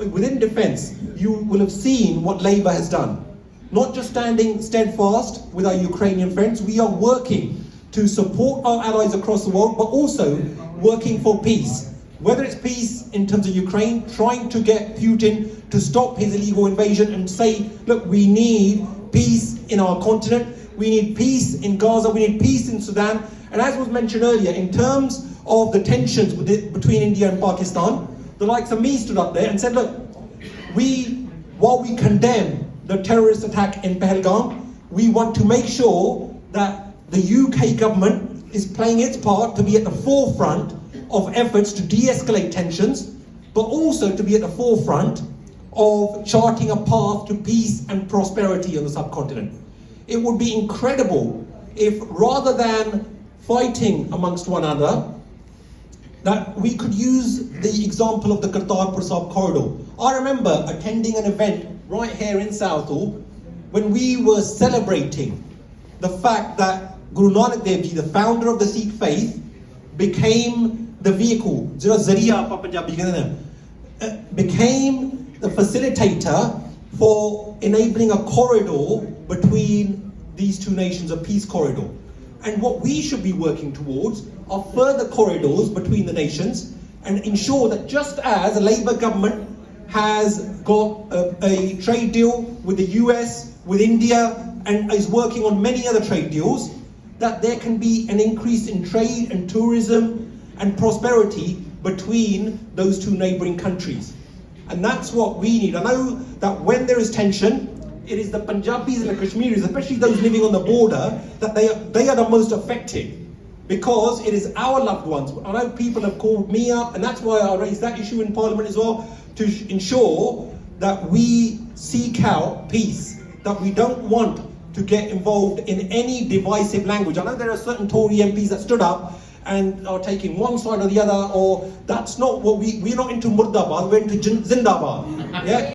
Within defence, you will have seen what Labour has done. Not just standing steadfast with our Ukrainian friends, we are working to support our allies across the world, but also working for peace. Whether it's peace in terms of Ukraine, trying to get Putin to stop his illegal invasion and say, look, we need peace in our continent, we need peace in Gaza, we need peace in Sudan. And as was mentioned earlier, in terms of the tensions between India and Pakistan, the likes of me stood up there and said, look, while we condemn the terrorist attack in Pahalgam, we want to make sure that the UK government is playing its part to be at the forefront of efforts to de-escalate tensions, but also to be at the forefront of charting a path to peace and prosperity on the subcontinent. It would be incredible if, rather than fighting amongst one another, that we could use the example of the Kartarpur Sahib corridor. I remember attending an event right here in Southall when we were celebrating the fact that Guru Nanak Dev Ji, the founder of the Sikh faith, became the vehicle, became the facilitator for enabling a corridor between these two nations, a peace corridor. And what we should be working towards are further corridors between the nations and ensure that just as a Labour government has got a trade deal with the US, with India, and is working on many other trade deals, that there can be an increase in trade and tourism and prosperity between those two neighbouring countries. And that's what we need. I know that when there is tension, it is the Punjabis and the Kashmiris, especially those living on the border, that they are the most affected, because it is our loved ones. I know people have called me up, and that's why I raised that issue in Parliament as well, to ensure that we seek out peace, that we don't want to get involved in any divisive language. I know there are certain Tory MPs that stood up and are taking one side or the other, or that's not what we're not into Murdabad, we're into Zindabad. Yeah?